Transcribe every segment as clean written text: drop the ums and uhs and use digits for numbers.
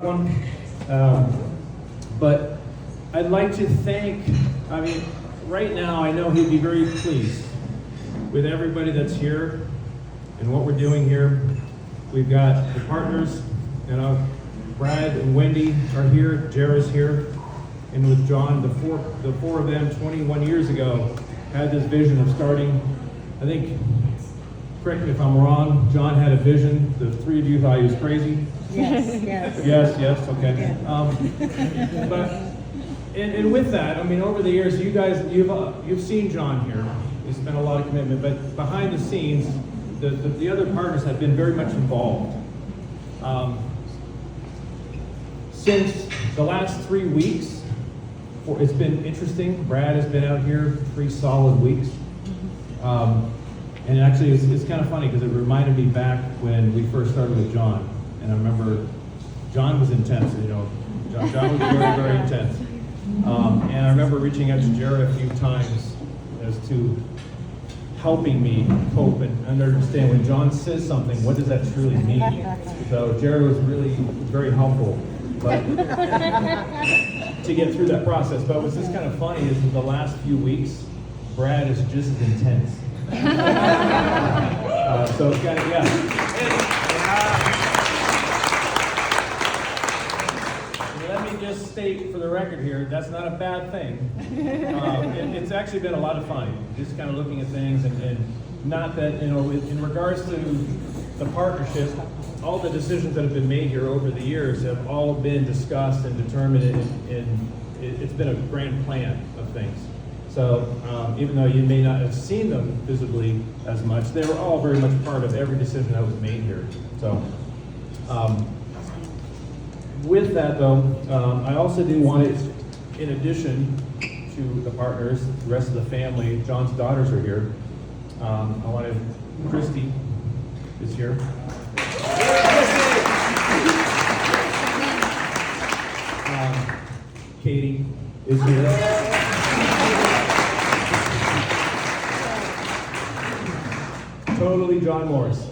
one. But I'd like to thank, right now I know he'd be very pleased with everybody that's here and what we're doing here. We've got the partners, Brad and Wendy are here, Jera's here, and with John, the four of them 21 years ago had this vision of starting, I think, correct me if I'm wrong, John had a vision, the three of you thought he was crazy. Yes. Yes, okay. And with that, over the years, you guys, you've seen John here. He's spent a lot of commitment, but behind the scenes, the other partners have been very much involved. Since the last 3 weeks, it's been interesting. Brad has been out here 3 solid weeks. And actually, it's kind of funny because it reminded me back when we first started with John. And I remember John was intense, John was very, very intense. And I remember reaching out to Jera a few times as to helping me cope and understand when John says something, what does that truly mean? So Jera was really very helpful to get through that process. But what's just kind of funny is in the last few weeks, Brad is just as intense. So it's kind of, let me just state for the record here, that's not a bad thing. It's actually been a lot of fun, just kind of looking at things and not that, in regards to the partnership, all the decisions that have been made here over the years have all been discussed and determined, and it's been a grand plan of things. So even though you may not have seen them visibly as much, they were all very much part of every decision that was made here. So with that though, I also do want to, in addition to the partners, the rest of the family, John's daughters are here. I wanted, Christy is here. Katie is here. Totally John Morris.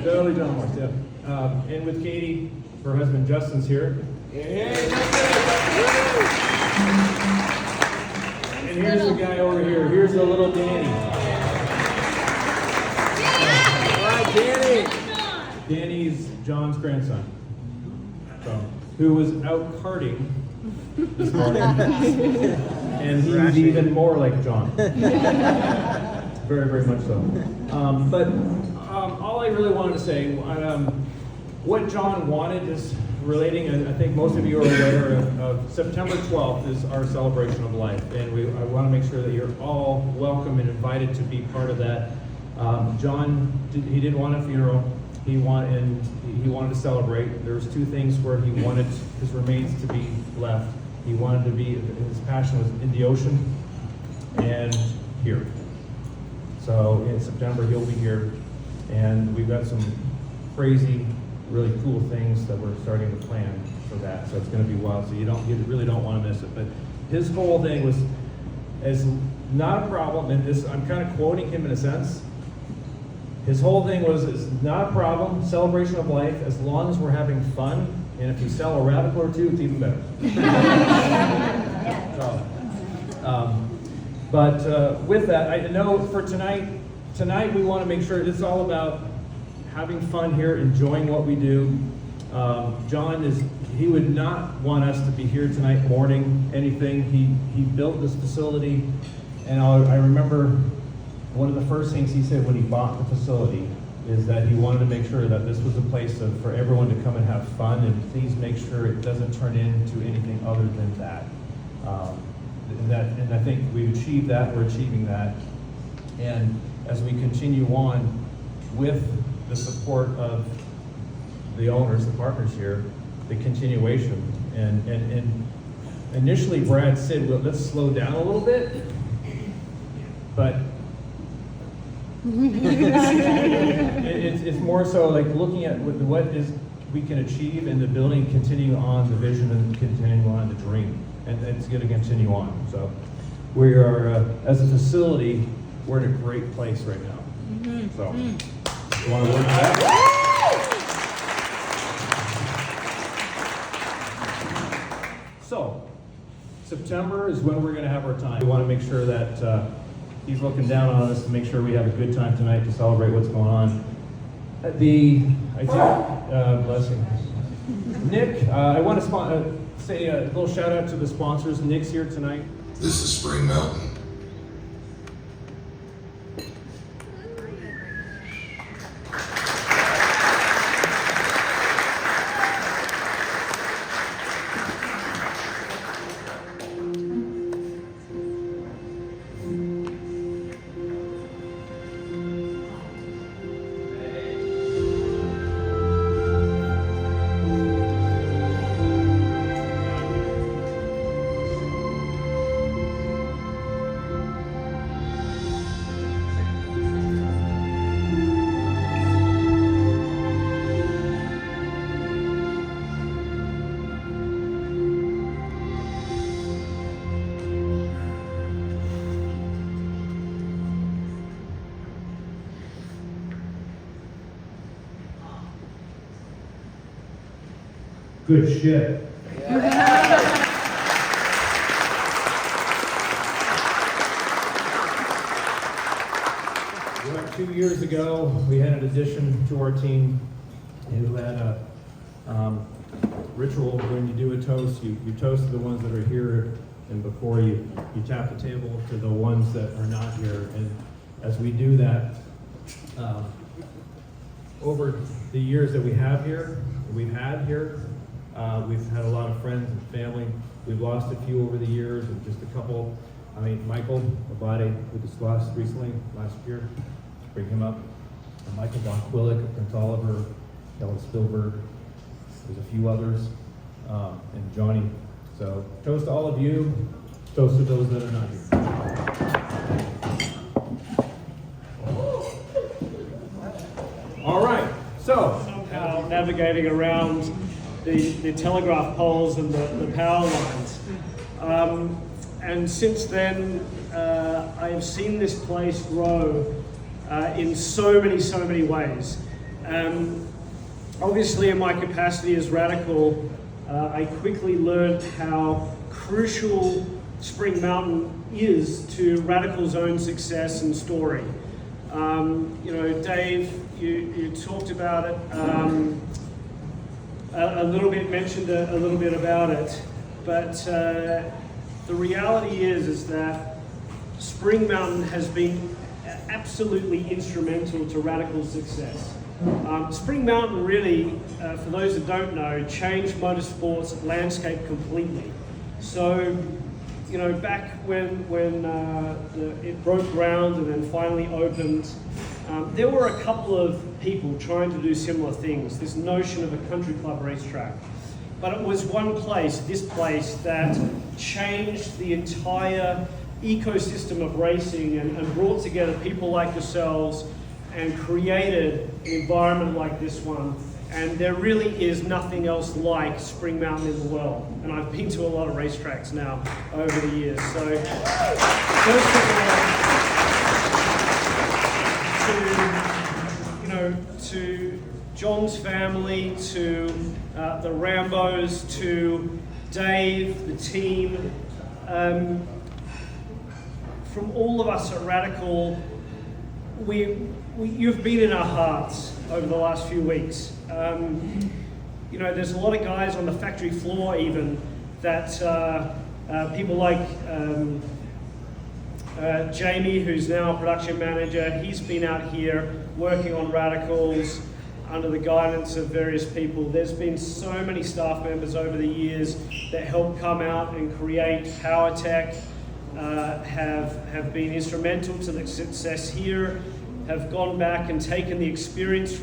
Totally John Morris, yeah. And with Katie, her husband Justin's here. And here's the guy over here. Here's the little Danny. Hi, Danny. Danny's John's grandson. So, who was out karting this morning. And he's even more like John. Very, very much so. But all I really wanted to say, what John wanted is relating, and I think most of you are aware of September 12th is our celebration of life, and I want to make sure that you're all welcome and invited to be part of that. John, he didn't want a funeral. He wanted to celebrate. There was 2 things where he wanted his remains to be left. He wanted to be, his passion was in the ocean and here. So in September, he'll be here, and we've got some crazy, really cool things that we're starting to plan for that. So it's going to be wild. So you really don't want to miss it. But his whole thing is not a problem, and this, I'm kind of quoting him in a sense. His whole thing is not a problem, celebration of life, as long as we're having fun, and if we sell a radical or 2, it's even better. But with that, I know for tonight we want to make sure it's all about having fun here, enjoying what we do. John he would not want us to be here tonight mourning anything. He built this facility, and I remember one of the first things he said when he bought the facility is that he wanted to make sure that this was a place for everyone to come and have fun, and please make sure it doesn't turn into anything other than that. And I think we've achieved that, we're achieving that. And as we continue on with the support of the owners, the partners here, the continuation. And initially Brad said, well, let's slow down a little bit. But it's more so like looking at what we can achieve in the building, continue on the vision and continue on the dream. And it's going to continue on. So we are, as a facility, we're in a great place right now. So, you want to work that? So, September is when we're going to have our time. We want to make sure that he's looking down on us to make sure we have a good time tonight to celebrate what's going on. Blessing. Nick, I want to say a little shout out to the sponsors. Nick's here tonight. This is Spring Mountain. Good shit. About 2 years ago, we had an addition to our team who had a ritual. When you do a toast, you toast to the ones that are here, and before you tap the table to the ones that are not here. And as we do that, over the years that we've had here, we've had a lot of friends and family. We've lost a few over the years, and just a couple. I mean, Michael Abade, who just lost recently, last year, bring him up. And Michael Von Quillick, Prince Oliver, Ellen Spielberg. There's a few others, and Johnny. So toast to all of you. Toast to those that are not here. All right. So somehow navigating around the telegraph poles and the power lines. And since then, I have seen this place grow in so many ways. Obviously, in my capacity as Radical, I quickly learned how crucial Spring Mountain is to Radical's own success and story. Dave, you talked about it. Mentioned a little bit about it, but the reality is that Spring Mountain has been absolutely instrumental to Radical's success. Spring Mountain really, for those that don't know, changed motorsports landscape completely. So, back when it broke ground and then finally opened, there were a couple of people trying to do similar things, this notion of a country club racetrack. But it was this place, that changed the entire ecosystem of racing and brought together people like yourselves and created an environment like this one. And there really is nothing else like Spring Mountain in the world. And I've been to a lot of racetracks now over the years. So, first of all, to John's family, to the Rambos, to Dave, the team, from all of us at Radical, you've been in our hearts over the last few weeks. There's a lot of guys on the factory floor even that people like Jamie, who's now a production manager, he's been out here working on Radicals under the guidance of various people. There's been so many staff members over the years that helped come out and create PowerTech, have been instrumental to the success here, have gone back and taken the experience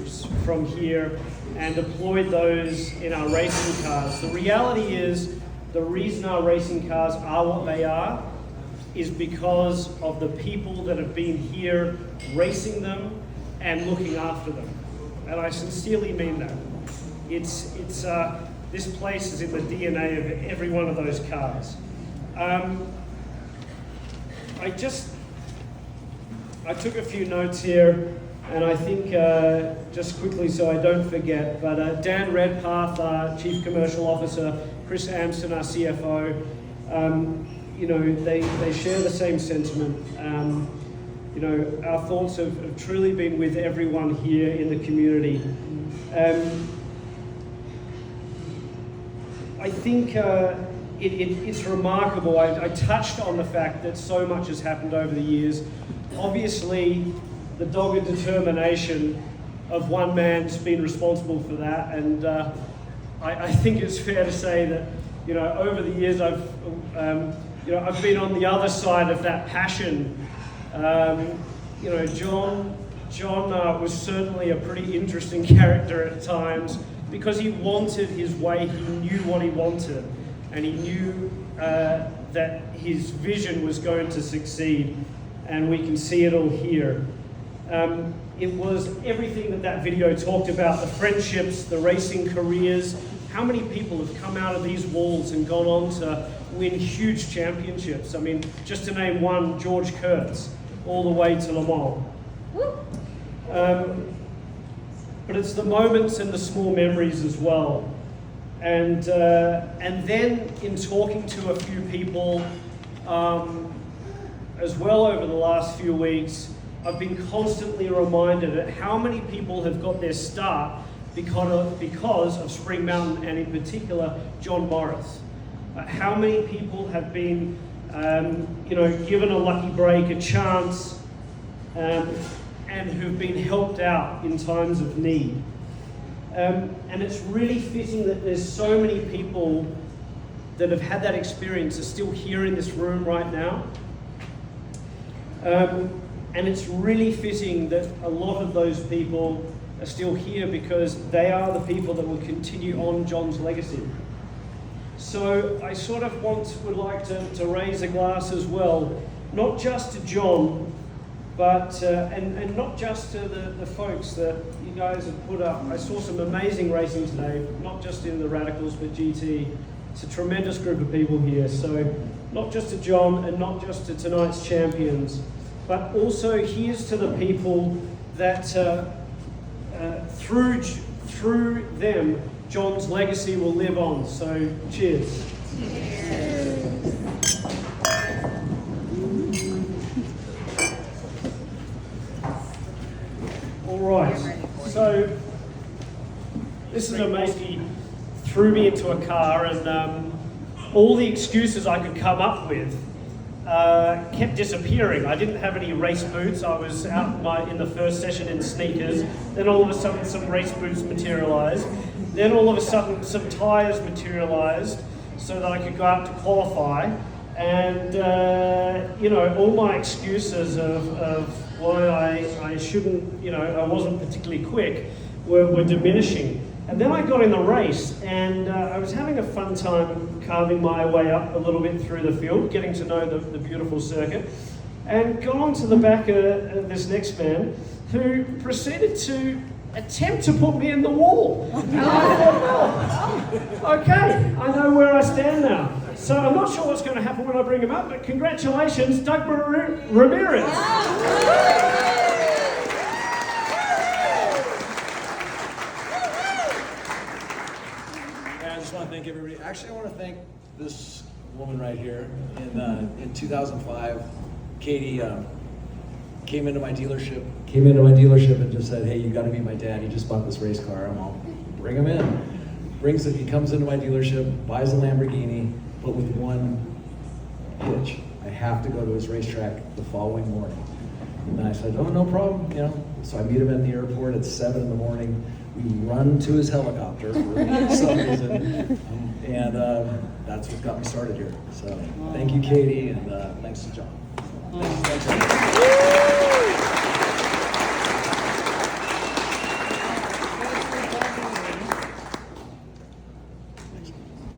from here and deployed those in our racing cars. The reality is, the reason our racing cars are what they are is because of the people that have been here racing them and looking after them. And I sincerely mean that. This place is in the DNA of every one of those cars. I took a few notes here. And I think, just quickly so I don't forget, but Dan Redpath, our Chief Commercial Officer, Chris Amston, our CFO, you know, they share the same sentiment. You know, our thoughts have truly been with everyone here in the community. I think it's remarkable. I touched on the fact that so much has happened over the years. Obviously, the dogged determination of one man's been responsible for that, and I think it's fair to say that, you know, over the years I've been on the other side of that passion. You know, John was certainly a pretty interesting character at times because he wanted his way. He knew what he wanted, and he knew that his vision was going to succeed, and we can see it all here. It was everything that video talked about, the friendships, the racing careers. How many people have come out of these walls and gone on to win huge championships? I mean, just to name one, George Kurtz, all the way to Le Mans. But it's the moments and the small memories as well. And then in talking to a few people as well over the last few weeks, I've been constantly reminded at how many people have got their start because of Spring Mountain, and in particular, John Morris. How many people have been, you know, given a lucky break, a chance, and who've been helped out in times of need. And it's really fitting that there's so many people that have had that experience are still here in this room right now. And it's really fitting that a lot of those people are still here because they are the people that will continue on John's legacy. So I sort of would like to raise a glass as well, not just to John, but and not just to the folks that you guys have put up. I saw some amazing racing today, not just in the Radicals, but GT. It's a tremendous group of people here. So not just to John and not just to tonight's champions, but also here's to the people that through them, John's legacy will live on. So cheers. All right, so this is amazing. Threw me into a car, and all the excuses I could come up with kept disappearing. I didn't have any race boots. I was out in the first session in sneakers. Then all of a sudden some race boots materialized. Then all of a sudden some tires materialized so that I could go out to qualify. And you know, all my excuses of why I shouldn't, you know, I wasn't particularly quick were diminishing. And then I got in the race, and I was having a fun time carving my way up a little bit through the field, getting to know the beautiful circuit, and got onto the back of this next man, who proceeded to attempt to put me in the wall. And I thought, well, okay, I know where I stand now. So I'm not sure what's going to happen when I bring him up, but congratulations, Doug Ramirez. I just want to thank everybody. Actually, I want to thank this woman right here. In 2005, Katie came into my dealership and just said, "Hey, you got to meet my dad. He just bought this race car." I'm all, bring him in. He comes into my dealership, buys a Lamborghini, but with one hitch. I have to go to his racetrack the following morning. And I said, "Oh, no problem." You know. So I meet him at the airport at 7 in the morning. We run to his helicopter for some reason, and that's what got me started here. So thank you, Katie, and thanks to John. Thanks.